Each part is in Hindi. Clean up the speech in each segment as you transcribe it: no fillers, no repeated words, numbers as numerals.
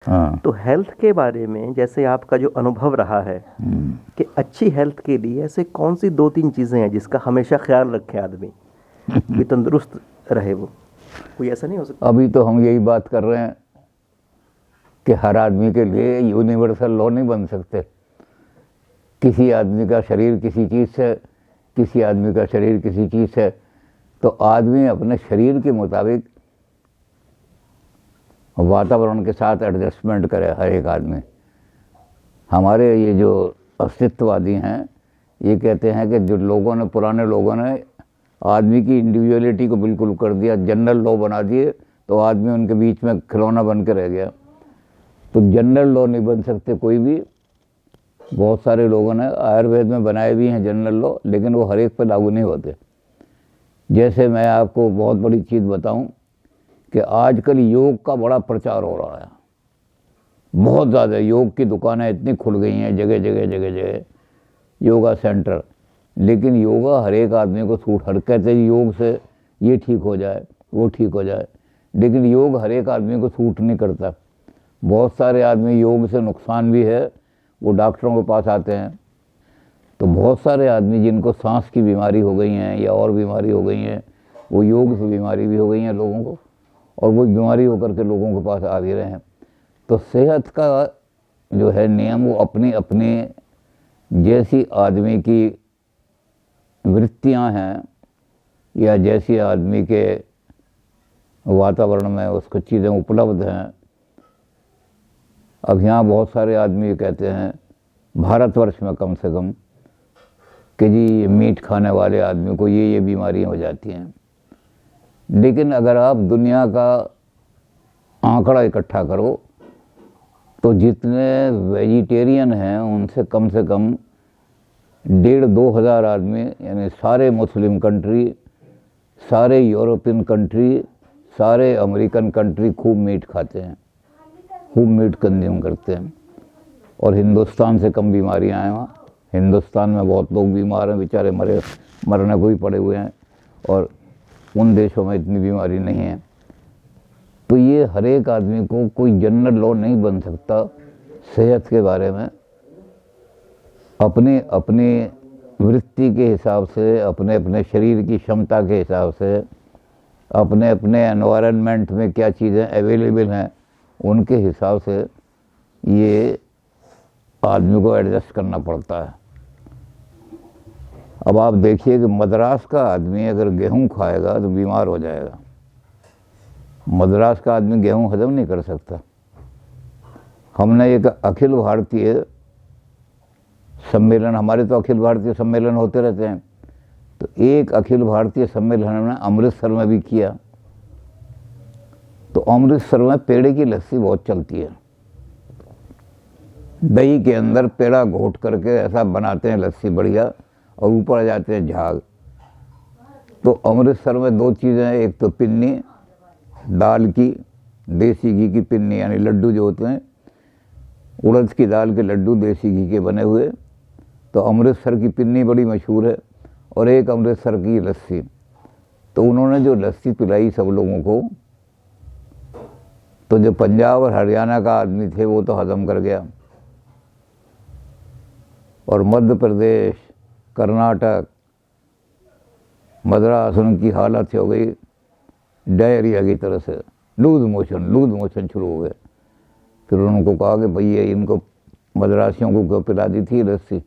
हाँ। तो हेल्थ के बारे में जैसे आपका जो अनुभव रहा है कि अच्छी हेल्थ के लिए ऐसे कौन सी 2-3 चीज़ें हैं जिसका हमेशा ख्याल रखे आदमी कि तंदुरुस्त रहे वो, कोई ऐसा नहीं हो सकता? अभी तो हम यही बात कर रहे हैं कि हर आदमी के लिए यूनिवर्सल लॉ नहीं बन सकते। किसी आदमी का शरीर किसी चीज़ से, किसी आदमी का शरीर किसी चीज़ से, तो आदमी अपने शरीर के मुताबिक वातावरण के साथ एडजस्टमेंट करे हर एक आदमी। हमारे ये जो अस्तित्ववादी हैं ये कहते हैं कि जो लोगों ने, पुराने लोगों ने आदमी की इंडिविजुअलिटी को बिल्कुल कर दिया, जनरल लॉ बना दिए, तो आदमी उनके बीच में खिलौना बन के रह गया। तो जनरल लॉ नहीं बन सकते कोई भी। बहुत सारे लोगों ने आयुर्वेद में बनाए भी हैं जनरल लॉ, लेकिन वो हर एक पर लागू नहीं होते। जैसे मैं आपको बहुत बड़ी चीज़ बताऊं कि आजकल योग का बड़ा प्रचार हो रहा है, बहुत ज़्यादा। योग की दुकानें इतनी खुल गई हैं जगह जगह जगह जगह, योगा सेंटर। लेकिन योगा हर एक आदमी को सूट, हर कहते हैं योग से ये ठीक हो जाए, वो ठीक हो जाए, लेकिन योग हर एक आदमी को सूट नहीं करता। बहुत सारे आदमी योग से नुकसान भी है, वो डॉक्टरों के पास आते हैं। तो बहुत सारे आदमी जिनको सांस की बीमारी हो गई हैं या और बीमारी हो गई हैं, वो योग से बीमारी भी हो गई हैं लोगों को, और वो बीमारी होकर के लोगों के पास आ भी रहे हैं। तो सेहत का जो है नियम, वो अपनी अपनी जैसी आदमी की वृत्तियां हैं या जैसी आदमी के वातावरण में उसको चीज़ें उपलब्ध हैं। अब यहाँ बहुत सारे आदमी कहते हैं भारतवर्ष में कम से कम कि जी मीट खाने वाले आदमी को ये बीमारियां हो जाती हैं। लेकिन अगर आप दुनिया का आंकड़ा इकट्ठा करो तो जितने वेजिटेरियन हैं उनसे कम से कम 1,500-2 हज़ार आदमी, यानी सारे मुस्लिम कंट्री, सारे यूरोपियन कंट्री, सारे अमेरिकन कंट्री खूब मीट खाते हैं, खूब मीट कंज्यूम करते हैं। और हिंदुस्तान से कम बीमारियां हैं वहाँ। हिंदुस्तान में बहुत लोग बीमार हैं, बेचारे मरने को ही पड़े हुए हैं, और उन देशों में इतनी बीमारी नहीं है। तो ये हर एक आदमी को कोई जनरल लॉ नहीं बन सकता सेहत के बारे में। अपने अपने वृत्ति के हिसाब से, अपने अपने शरीर की क्षमता के हिसाब से, अपने अपने एनवायरनमेंट में क्या चीज़ें अवेलेबल हैं उनके हिसाब से ये आदमी को एडजस्ट करना पड़ता है। अब आप देखिए कि मद्रास का आदमी अगर गेहूं खाएगा तो बीमार हो जाएगा। मद्रास का आदमी गेहूं हजम नहीं कर सकता। हमने एक अखिल भारतीय सम्मेलन, हमारे तो अखिल भारतीय सम्मेलन होते रहते हैं, तो एक अखिल भारतीय सम्मेलन हमने अमृतसर में भी किया। तो अमृतसर में पेड़े की लस्सी बहुत चलती है। दही के अंदर पेड़ा घोट करके ऐसा बनाते हैं लस्सी बढ़िया, और ऊपर आ जाते हैं झाग। तो अमृतसर में 2 चीज़ें हैं, एक तो पिन्नी दाल की, देसी घी की पिन्नी, यानी लड्डू जो होते हैं, उड़द की दाल के लड्डू देसी घी के बने हुए। तो अमृतसर की पिन्नी बड़ी मशहूर है, और एक अमृतसर की लस्सी। तो उन्होंने जो लस्सी पिलाई सब लोगों को, तो जो पंजाब और हरियाणा का आदमी थे वो तो हजम कर गया, और मध्य प्रदेश, कर्नाटक, मद्रास, उनकी हालत हो गई डायरिया की तरह से, लूज मोशन शुरू हो गए। फिर उनको कहा कि भैया इनको मद्रासियों को क्यों पिला दी थी लस्सी,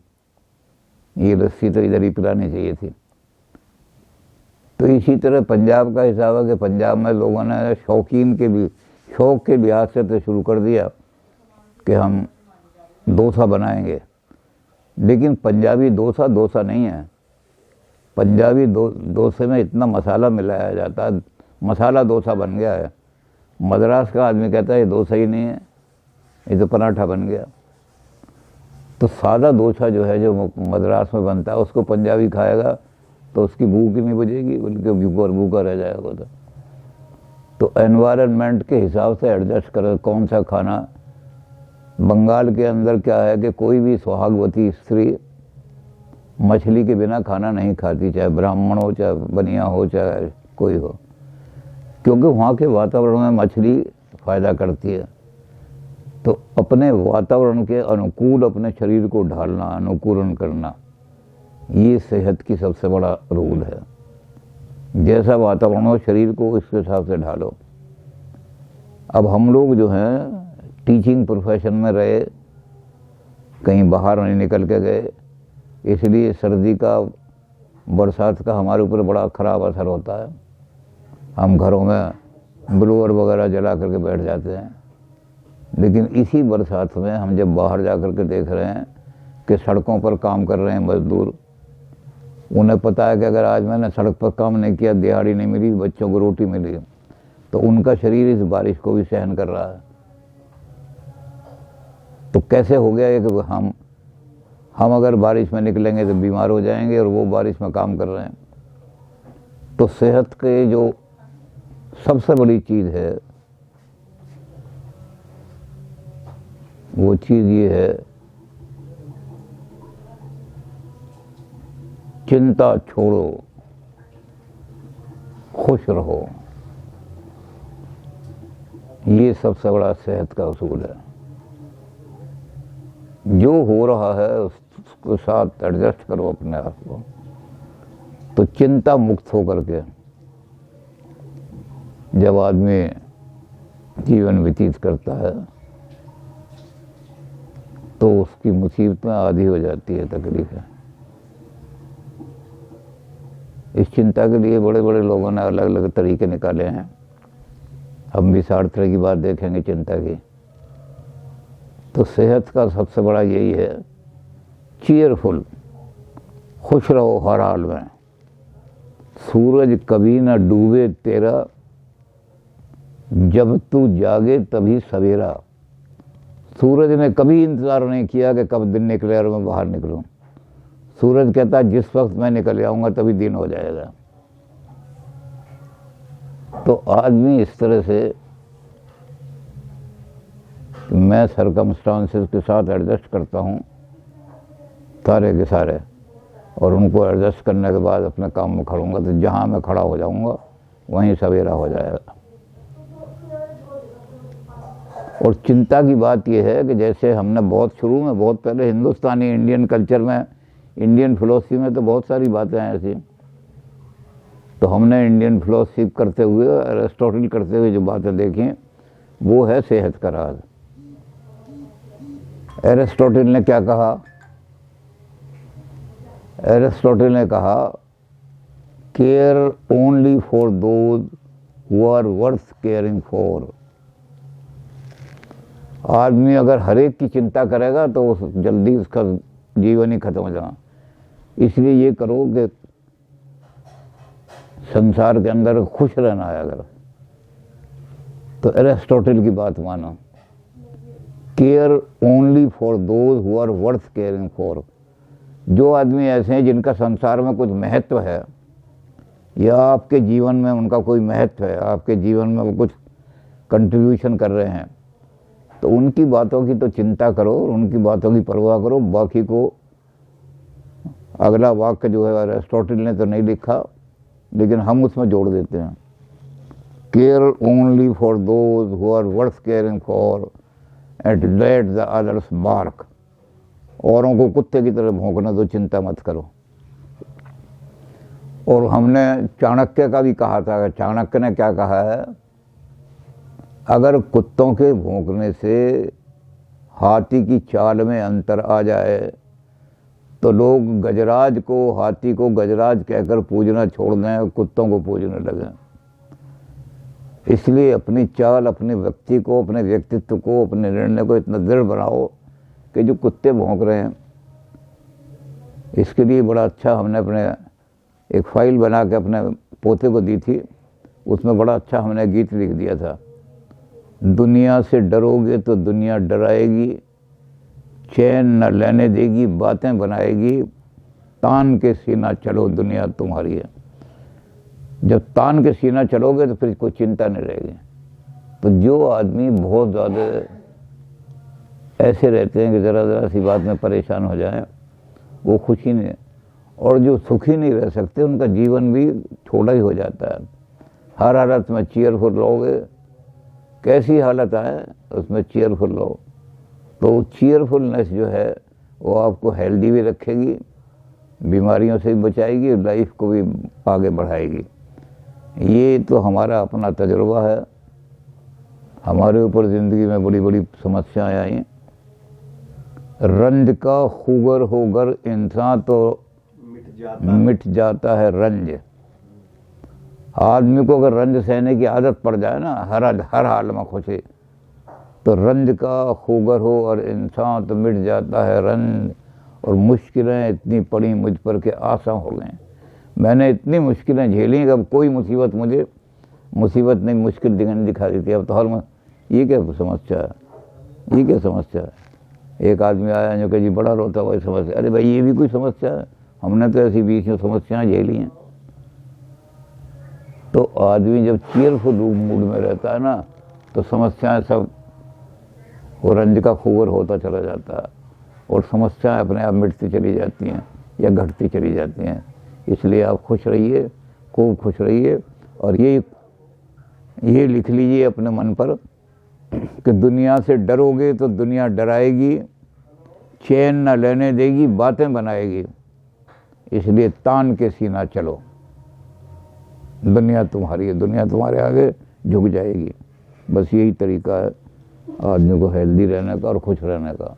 ये लस्सी तो इधर ही पिलानी चाहिए थी। तो इसी तरह पंजाब का हिसाब है कि पंजाब में लोगों ने शौक के लिहाज से तो शुरू कर दिया कि हम डोसा बनाएंगे। लेकिन पंजाबी डोसा नहीं है। पंजाबी डोसे में इतना मसाला मिलाया जाता है, मसाला डोसा बन गया है। मद्रास का आदमी कहता है ये डोसा ही नहीं है, ये तो पराठा बन गया। तो सादा डोसा जो है, जो मद्रास में बनता है, उसको पंजाबी खाएगा तो उसकी भूख ही नहीं बुझेगी, बल्कि भूखा रह जाएगा। तो एनवायरनमेंट के हिसाब से एडजस्ट करें कौन सा खाना। बंगाल के अंदर क्या है कि कोई भी सुहागवती स्त्री मछली के बिना खाना नहीं खाती, चाहे ब्राह्मण हो, चाहे बनिया हो, चाहे कोई हो, क्योंकि वहाँ के वातावरण में मछली फ़ायदा करती है। तो अपने वातावरण के अनुकूल अपने शरीर को ढालना, अनुकूलन करना, ये सेहत की सबसे बड़ा रूल है। जैसा वातावरण हो शरीर को इसके हिसाब से ढालो। अब हम लोग जो हैं टीचिंग प्रोफेशन में रहे, कहीं बाहर नहीं निकल के गए, इसलिए सर्दी का, बरसात का हमारे ऊपर बड़ा ख़राब असर होता है। हम घरों में ब्लोअर वगैरह जला करके बैठ जाते हैं। लेकिन इसी बरसात में हम जब बाहर जा कर के देख रहे हैं कि सड़कों पर काम कर रहे हैं मजदूर, उन्हें पता है कि अगर आज मैंने सड़क पर काम नहीं किया, दिहाड़ी नहीं मिली, बच्चों को रोटी मिली, तो उनका शरीर इस बारिश को भी सहन कर रहा है। तो कैसे हो गया ये कि हम अगर बारिश में निकलेंगे तो बीमार हो जाएंगे और वो बारिश में काम कर रहे हैं। तो सेहत के जो सबसे बड़ी चीज़ है वो चीज़ ये है, चिंता छोड़ो, खुश रहो। ये सबसे बड़ा सेहत का उसूल है। जो हो रहा है उसके साथ एडजस्ट करो अपने आप को। तो चिंता मुक्त होकर के जब आदमी जीवन व्यतीत करता है तो उसकी मुसीबतें आधी हो जाती है, तकलीफ है। इस चिंता के लिए बड़े बड़े लोगों ने अलग अलग तरीके निकाले हैं। हम भी 60 तरह की बात देखेंगे चिंता की। तो सेहत का सबसे बड़ा यही है, चीयरफुल, खुश रहो हर हाल में। सूरज कभी ना डूबे तेरा, जब तू जागे तभी सवेरा। सूरज ने कभी इंतज़ार नहीं किया कि कब दिन निकले और मैं बाहर निकलूं। सूरज कहता है जिस वक्त मैं निकल आऊँगा तभी दिन हो जाएगा। तो आदमी इस तरह से, मैं सरकमस्टांसेस के साथ एडजस्ट करता हूँ सारे के सारे, और उनको एडजस्ट करने के बाद अपने काम में खड़ूंगा तो जहाँ मैं खड़ा हो जाऊँगा वहीं सवेरा हो जाएगा। और चिंता की बात यह है कि जैसे हमने बहुत शुरू में, बहुत पहले हिंदुस्तानी इंडियन कल्चर में, इंडियन फिलोसफी में तो बहुत सारी बातें हैं ऐसी। तो हमने इंडियन फिलोसफी करते हुए, एरिस्टोटल करते हुए जो बातें देखी वो है सेहत का राज। एरिस्टोटल ने क्या कहा? एरिस्टोटल ने कहा, care only for those who are worth caring for. आदमी अगर हर एक की चिंता करेगा तो जल्दी उसका जीवन ही खत्म हो जाएगा। इसलिए ये करो कि संसार के अंदर खुश रहना है अगर, तो एरिस्टोटल की बात मानो, care only for those who are worth caring for. जो आदमी ऐसे हैं जिनका संसार में कुछ महत्व है, या आपके जीवन में उनका कोई महत्व है, आपके जीवन में वो कुछ कंट्रीब्यूशन कर रहे हैं, तो उनकी बातों की तो चिंता करो, उनकी बातों की परवाह करो। बाकी को अगला वाक्य जो है एरिस्टोटल ने तो नहीं लिखा, लेकिन हम उसमें जोड़ देते हैं, care only for those who are worth caring for and let the others bark. औरों को कुत्ते की तरह भौंकना तो चिंता मत करो। और हमने चाणक्य का भी कहा था, चाणक्य ने क्या कहा है, अगर कुत्तों के भौंकने से हाथी की चाल में अंतर आ जाए तो लोग गजराज को, हाथी को गजराज कहकर पूजना छोड़ दें और कुत्तों को पूजने लगें। इसलिए अपनी चाल, अपने व्यक्ति को, अपने व्यक्तित्व को, अपने निर्णय को इतना दृढ़ बनाओ कि जो कुत्ते भौंक रहे हैं, इसके लिए बड़ा अच्छा हमने अपने एक फाइल बना के अपने पोते को दी थी। उसमें बड़ा अच्छा हमने गीत लिख दिया था, दुनिया से डरोगे तो दुनिया डराएगी, चैन न लेने देगी, बातें बनाएगी, तान के सीना चलो दुनिया तुम्हारी है। जब तान के सीना चलोगे तो फिर कोई चिंता नहीं रहेगी। तो जो आदमी बहुत ज़्यादा ऐसे रहते हैं कि ज़रा ज़रा सी बात में परेशान हो जाए, वो खुशी नहीं, और जो सुखी नहीं रह सकते उनका जीवन भी छोटा ही हो जाता है। हर हालत में चीयरफुल रहोगे, कैसी हालत आए उसमें चीयरफुल रहो। तो चीयरफुलनेस जो है वो आपको हेल्दी भी रखेगी, बीमारियों से भी बचाएगी, लाइफ को भी आगे बढ़ाएगी। ये तो हमारा अपना तजुर्बा है। हमारे ऊपर ज़िंदगी में बड़ी बड़ी समस्याएं आई। रंज का खुगर होकर इंसान तो मिट जाता है रंज। आदमी को अगर रंज सहने की आदत पड़ जाए ना, हर हाल में खुशी, तो रंज का खुगर हो और इंसान तो मिट जाता है रंज। और मुश्किलें इतनी पड़ी मुझ पर के आसान हो गए। मैंने इतनी मुश्किलें झेली कि अब कोई मुसीबत मुझे मुसीबत नहीं, मुश्किल दिखा देती। अब तो हर ये क्या समस्या है, ये क्या समस्या है। एक आदमी आया जो कि जी बड़ा रोता हुआ समस्या। अरे भाई, ये भी कोई समस्या है? हमने तो ऐसी 20 समस्याएं झेली हैं। तो आदमी जब चीयरफुल मूड में रहता है ना, तो समस्याएं सब वो रंज का खुगर होता चला जाता है और समस्याएं अपने आप मिटती चली जाती हैं या घटती चली जाती हैं। इसलिए आप खुश रहिए, खूब खुश रहिए। और ये लिख लीजिए अपने मन पर कि दुनिया से डरोगे तो दुनिया डराएगी, चैन न लेने देगी, बातें बनाएगी। इसलिए तान के सीना चलो, दुनिया तुम्हारी है, दुनिया तुम्हारे आगे झुक जाएगी। बस यही तरीका है आदमी को हेल्दी रहने का और खुश रहने का।